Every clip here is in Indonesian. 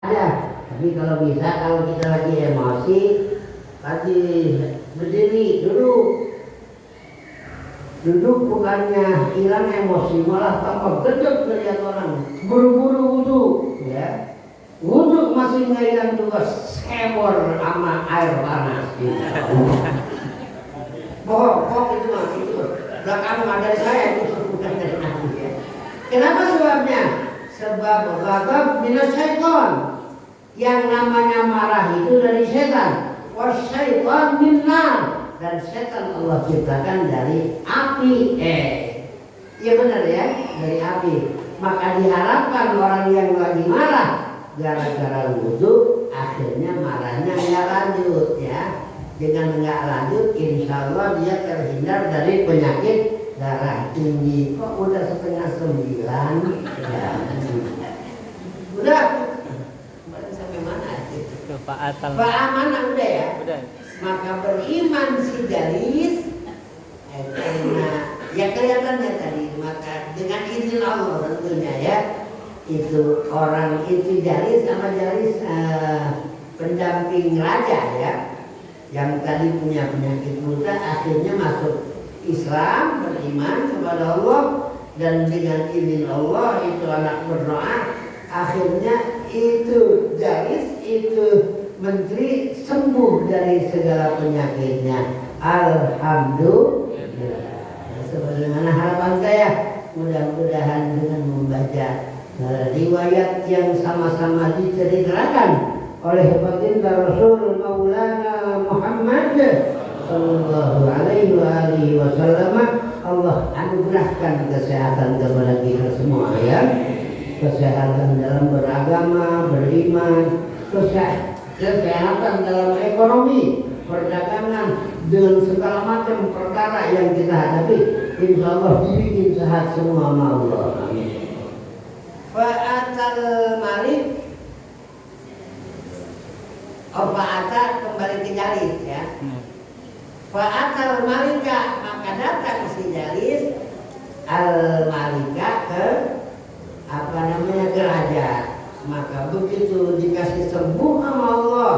ada. Tapi kalau bisa, kalau kita lagi emosi, lagi berdiri duduk bukannya hilang emosi, malah tambah gedek melihat orang. Buru-buru wudhu, ya. Wudhu masih nggak tugas sebor sama air panas. Bohong itu mah itu. Belakang ada saya itu bukan dari Nabi. Ya. Kenapa sebabnya? Sebab ghadab minas syaitan. Yang namanya marah itu dari setan. Wasyaitan minnar, dan setan Allah ciptakan dari api. Iya benar ya, dari api. Maka diharapkan orang yang lagi marah gara-gara wudhu, akhirnya marahnya nggak lanjut ya. Dengan nggak lanjut, insya Allah dia terhindar dari penyakit darah tinggi. Kok udah 8:30? Ya. Udah. Sampai mana? Pak Atal. Pak Amanah udah ya. Udah. Maka beriman si Jalis, karena ya kelihatannya tadi, maka dengan izin Allah tentunya ya, itu orang itu Jalis sama Jalis pendamping raja ya, yang tadi punya penyakit buta akhirnya masuk Islam, beriman kepada Allah, dan dengan izin Allah itu anak berdoa, akhirnya itu Jalis itu menteri sembuh dari segala penyakitnya. Alhamdulillah. Sebagaimana harapan saya, mudah-mudahan dengan membaca riwayat yang sama-sama diceritakan oleh baginda Rasul Maulana Muhammad sallallahu alaihi wasallam, Allah anugerahkan kesehatan kepada kita semua ya. Kesehatan dalam beragama, beriman, kesehatan dalam ekonomi, perdagangan, dengan segala macam perkara yang kita hadapi, insya Allah dibikin sehat semua sama Allah. Amin. Fa'atal Malik, Fa'ata kembali ke Jalis ya. Fa'atal Malika, maka datang si Jalis al Malika ke ke raja. Maka begitu dikasih sembuh sama Allah,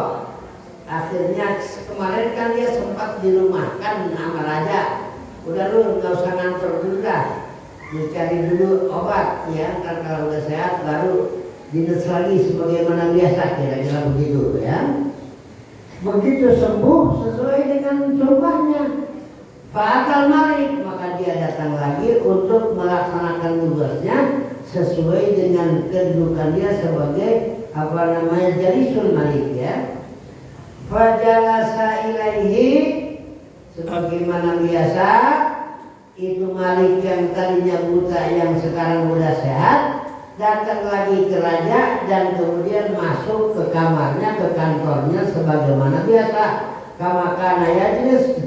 akhirnya kemarin kan dia sempat dirumahkan sama raja. Udah lu nggak usah ngantor dulu dah, dicari dulu obat ya, kan kalau udah sehat baru dinas lagi sebagaimana biasa, kira-kira begitu ya. Begitu sembuh sesuai dengan sumpahnya, Fa'atal Malik, maka dia datang lagi untuk melaksanakan tugasnya sesuai dengan kedudukan dia sebagai Jalisul Malik ya. Fajalasa ilaihi, sebagaimana biasa itu Malik yang tadinya buta yang sekarang udah sehat datang lagi ke raja dan kemudian masuk ke kamarnya, ke kantornya sebagaimana biasa, kama kana yajlis,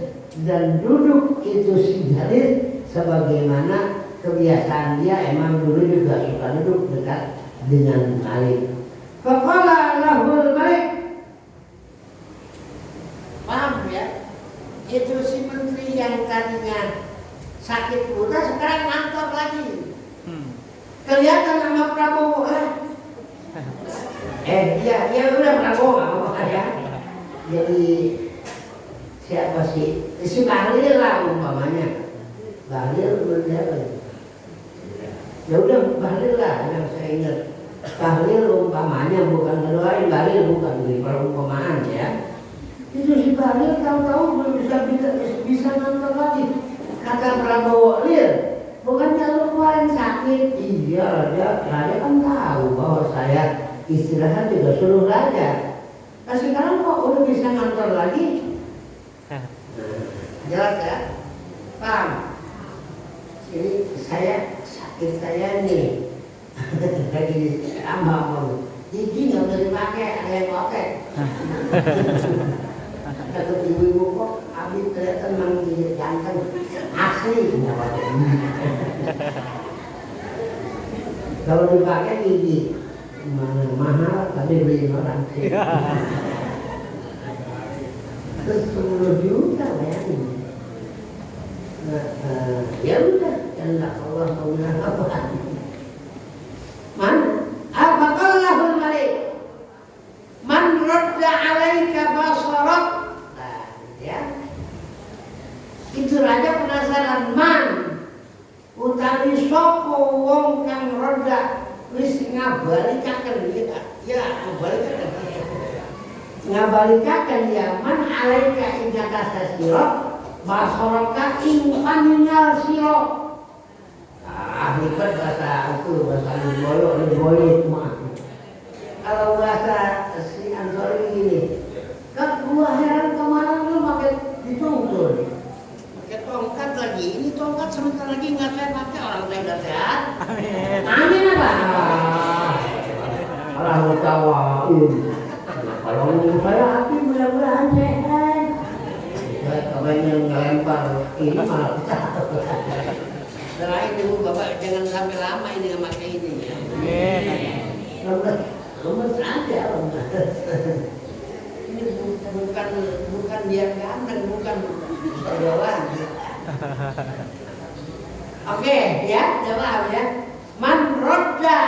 dan duduk itu si Jalis sebagaimana kebiasaan dia, emang dulu juga suka duduk dekat dengan Malik. Faqala lahul Malik, paham ya? Itu si menteri yang tadinya sakit buta sekarang ngantor lagi. Kelihatan sama Prabowo ya udah Prabowo nggak apa-apa ya. Jadi siapa sih? Si Bahlil lah umpamanya. Bahlil bener. Ya udah Bahlil lah yang saya ingat. Bahlil umpamanya, bukan ngedoain, Bahlil bukan beri perumpamaan ya. Itu si Bahlil tahu-tahu belum bisa nonton lagi. Kata Prabowo, Lil, bukannya lu kemarin sakit? Iya, raja kan tahu bahwa saya istirahat juga suruh raja. Nah sekarang kok udah bisa nonton lagi? Jelas ya? Paham? Jadi sakit saya nih lagi ambang gigi nggak boleh dipakai, ada yang pakai. Kata ibu-ibu, kok Abi kelihatan memang gigi ganteng asli nggak pakai. Kalau dipakai gigi mahal tapi beli orang sih. Terus 10 juta bayangin. Ya udah, Allah mau bilang apa? Mana? Apa kalau Malik? ngabalikaken ya ngabalikaken ya man alaika ing atas sira basaraka ing paningal sira. Lipat bahasa itu bahasa Liboyo mah. Kalau bahasa si Ansori gini, kan gua heran kemana lu pakai dituntun, pakai tongkat lagi. Ini tongkat sebentar lagi nggak saya pakai, orang saya udah sehat. Amin apa? Orang ketawain. Kalau menurut saya hati mudah-mudahan sehat. Kebanyakan ngelempar ini malah pecah. Selain itu Bapak jangan sampai lama ini memakai ini ya. Lemes aja. Ini bukan dia ganteng, bukan pergaulan. Oke ya, jawab ya. Man roda,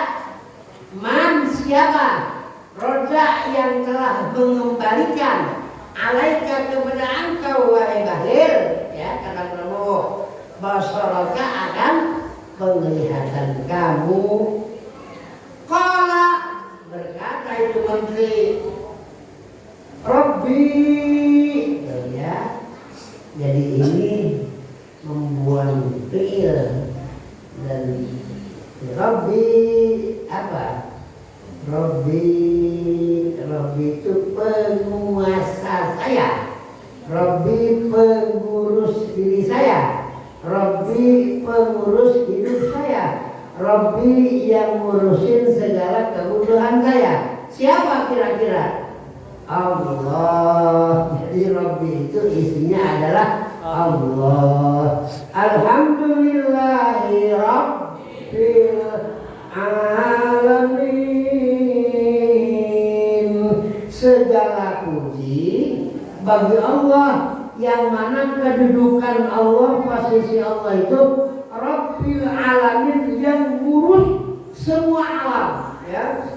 man siapa? Roda yang telah mengembalikan alaika kepada engkau wahai Bahlil, ya kata Prabowo. Basaraka akan penglihatan kamu. Qala berkata itu menteri Rabbi, ya. Jadi ini membuang fi'il dan Rabbi apa? Rabbi itu penguasa saya. Rabbi pengurus diri saya. Rabbi pengurus hidup saya. Rabbi yang ngurusin segala kebutuhan saya. Siapa kira-kira? Allah. Jadi Rabbi itu isinya adalah Allah. Alhamdulillahi Rabbil Alamin. Segala puji bagi Allah, yang mana kedudukan Allah, posisi Allah itu Rabbil Alamin, yang ngurus semua alam, ya.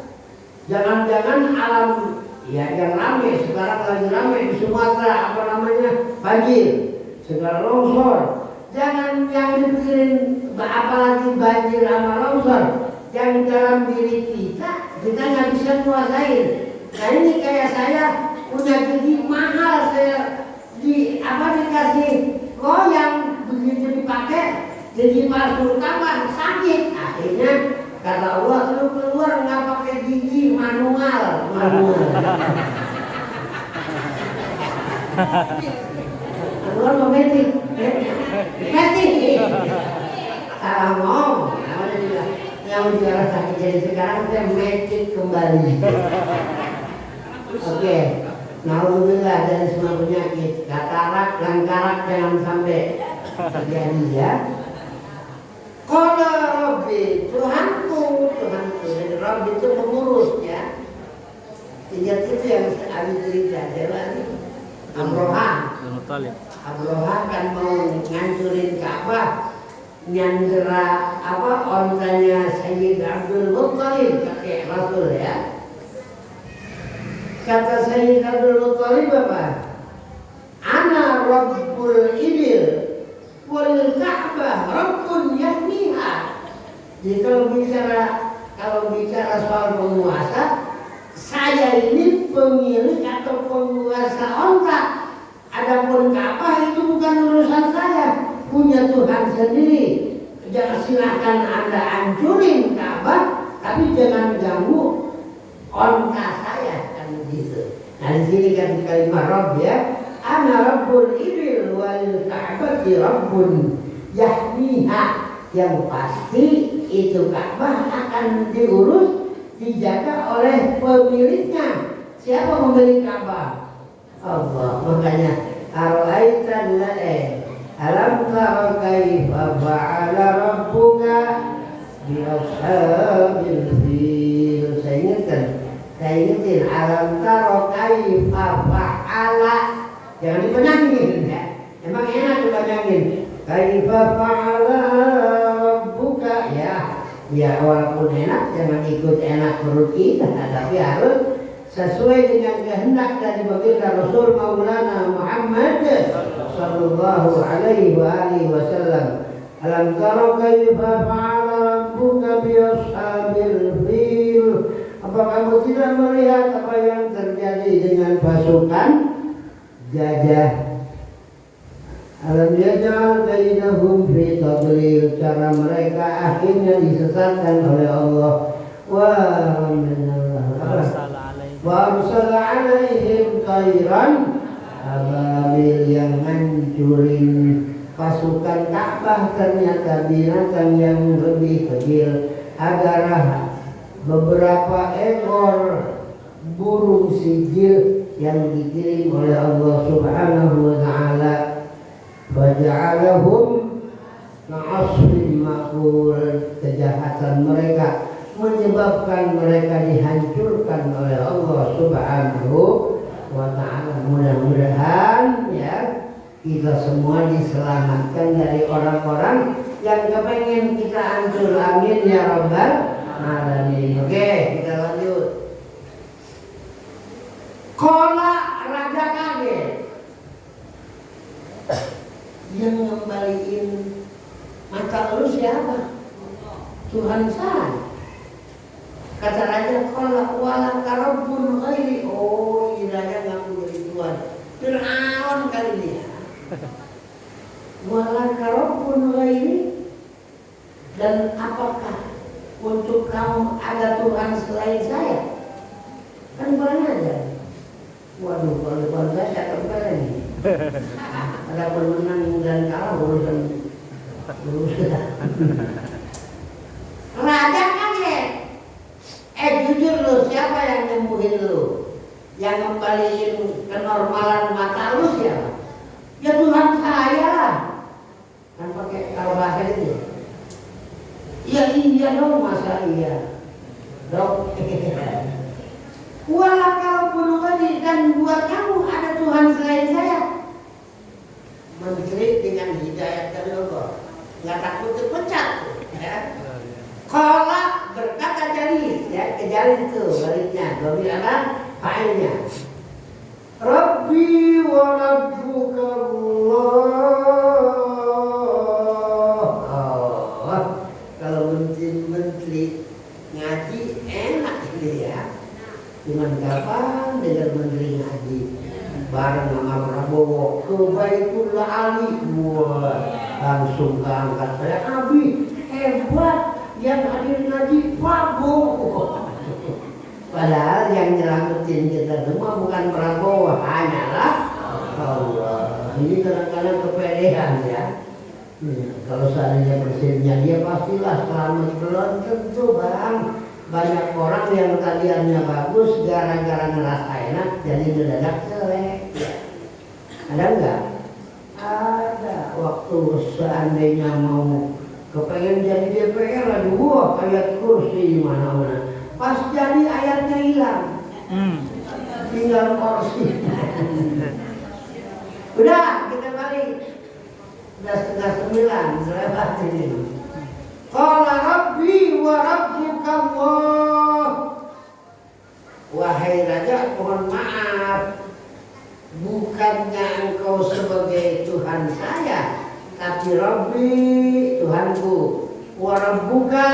Jangan-jangan alam ya yang ramai sekarang lagi ramai di Sumatera, apa namanya, banjir, segala longsor. Jangan yang dipikirin apalagi banjir sama longsor, yang dalam diri kita nggak bisa kuasain. Nah ini kayak saya punya gigi mahal, saya dikasih goyang begitu dipakai jadi masuk kamar sakit. Akhirnya kata Allah, lu keluar nggak pakai gigi, manual. Keluar mau metik salah ngomong. Yang juara sakit, jadi sekarang saya metik kembali. Oke. Alhamdulillah dari semua penyakit, katarak dan karak jangan sampai terjadi ya. Qala Rabbi, Tuhanku. Jadi Rabbi itu pengurus ya. Ingat itu yang Abi cerita, Amroha kan mau ngancurin Ka'bah, nyandera ontanya Sayyid Abdul Muttalib kakek Rasul ya. Kata Sayyid Abdul Muttalib apa? Ana Rabbul Ibil wal Ka'bah Rabbun yahmiha. Jadi kalau bicara soal penguasa, saya ini pemilik atau penguasa onta. Adapun Ka'bah itu bukan urusan saya, punya Tuhan sendiri. Jangan silakan Anda hancurin Ka'bah, tapi jangan ganggu onta saya. Gitu. Nah di sini kan kalimat Rabb ya, ana Rabbul Ibil wal Ka'bati Rabbun yahmiha, yang pasti itu Ka'bah akan diurus, dijaga oleh pemiliknya. Siapa pemilik Ka'bah? Allah. Makanya ara'aitan alam tara kaifa fa'ala rabbuka bi ashabil fil. Saya ingetin alam taro kaifa fa'ala, jangan dipanjangin ya. Emang enak dipanjangin. Kaifa fa'ala rabbuka ya walaupun enak jangan ikut enak perut kita, tapi harus sesuai dengan kehendak dari baginda Rasul Maulana Muhammad sallallahu alaihi wasallam. Alam taro kaifa fa'ala rabbuka bi ashabil fil. Apa kamu tidak melihat apa yang terjadi dengan pasukan Jajah? Alam yaj'al bainahum fi tadlil, cara mereka akhirnya disesatkan oleh Allah. Wa arsala alaihim tayran ababil, yang hancurin pasukan Ka'bah ternyata binatang yang lebih kecil. Agarah beberapa ekor burung sijil yang dikirim oleh Allah Subhanahu wa ta'ala. Waja'alahum na'asfin ma'kul, kejahatan mereka menyebabkan mereka dihancurkan oleh Allah Subhanahu wa ta'ala. Mudah-mudahan ya kita semua diselamatkan dari orang-orang yang kepengen kita hancur. Amin ya rabbal alamin. Oke, kita lanjut. Qala, raja kaget. Yang ngembaliin mata lu siapa? Tuhan saya. Kata raja, qala wala karabbun ghairi. Oh, ini raja nggak menjadi Tuhan. Fir'aun kali ini ya. Wala karabbun ghairi. Dan apakah untuk kamu ada Tuhan selain saya? Kan bukan ada. Waduh, kalau saya kembali nih. Ada pemenang dan kalah urusan. Raja kaget. Jujur lu, siapa yang nyembuhin lu? Yang ngembaliin kenormalan mata lu siapa? Ya Tuhan saya lah. Kan pakai kalau bahasa itu. Ya iya dong, masa iya. Dok. Wala kalaupun wali, dan buat kamu ada Tuhan selain saya. Menteri dengan hidayah dari Allah, nggak takut dipecat, ya. Kalau berkata Jalis, ya, ke Jalis itu baliknya, dobi apa? Fa'ilnya. Rabbi wa rabbuka Allah. Kalau menteri ngaji enak ini ya. Cuman kapan dengan menteri ngaji bareng sama Prabowo ke Baitullah Ali, wah langsung keangkat saya, Abi hebat, yang hadir ngaji Prabowo. Padahal yang nyelamatin kita semua bukan Prabowo, hanyalah Allah. Ini kadang-kadang kepedean ya. Kalau seandainya presidennya dia pastilah selamat, belum tentu bang. Banyak orang yang tadiannya bagus gara-gara ngerasa enak jadi mendadak jelek. Ada enggak? Ada. Waktu seandainya mau kepengen jadi DPR, aduh ayat kursi mana-mana. Pas jadi ayatnya hilang. Tinggal kursi. Udah, kita balik. Udah 8:30 lewat ini. Qala rabbi wa rabbuka Allah. Wahai raja, mohon maaf, bukannya engkau sebagai Tuhan saya, tapi Rabbi, Tuhanku, wa rabbuka,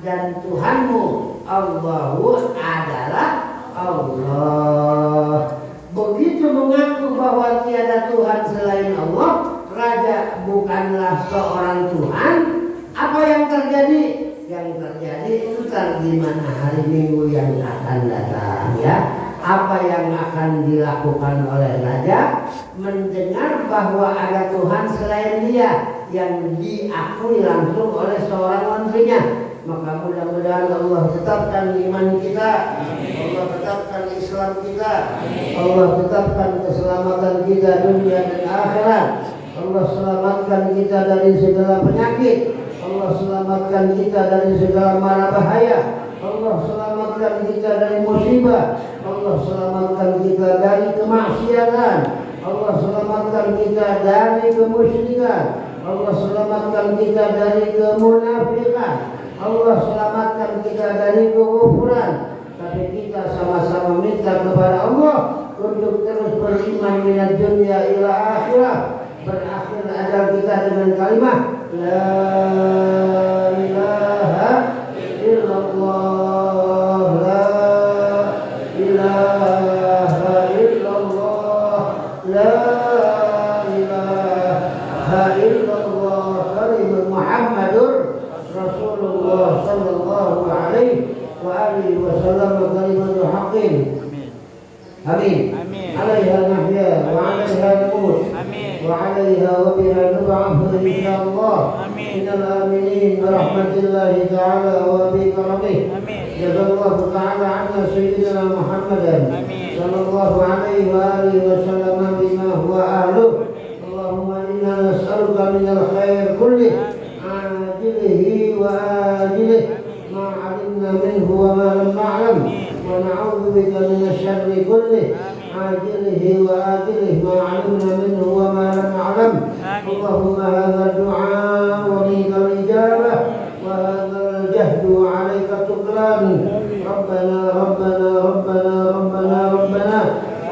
dan Tuhanmu, Allahu adalah Allah. Begitu mengaku bahwa tiada Tuhan selain Allah, raja bukanlah seorang Tuhan. Apa yang terjadi? Yang terjadi itu gimana hari Minggu yang akan datang ya. Apa yang akan dilakukan oleh raja? Mendengar bahwa ada Tuhan selain dia yang diakui langsung oleh seorang menterinya. Maka mudah-mudahan Allah tetapkan iman kita, Allah tetapkan Islam kita, Allah tetapkan keselamatan kita dunia dan akhirat. Allah selamatkan kita dari segala penyakit. Allah selamatkan kita dari segala mara bahaya. Allah selamatkan kita dari musibah. Allah selamatkan kita dari kemaksiatan. Allah selamatkan kita dari kemusyrikan. Allah selamatkan kita dari kemunafikan. Allah selamatkan kita dari kekufuran. Tapi kita sama-sama minta kepada Allah untuk terus beriman minad dunya ila akhirah. Berakhir ajal kita dengan kalimat La ilaha illallah, La آمين آمين عليها نحيا وعليها نموت وعليها وبها نبعث إن شاء الله من الآمنين برحمة الله تعالى وبكرمه. جزا الله تعالى عنا سيدنا محمدا صلى الله عليه وآله وسلم بما هو أهله. اللهم إنا نسألك من الخير كله عاجله وآجله ما علمنا منه وما لم نعلم ونعوذ بك من الشر كله عاجله وآجله ما علمنا منه وما لم نعلم. اللهم هذا الدعاء ومنك الإجابة وهذا الجهد وعليك التكلان. ربنا ربنا ربنا ربنا ربنا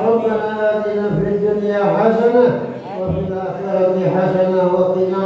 ربنا آتنا في الدنيا حسنة وفي الآخرة حسنة وقنا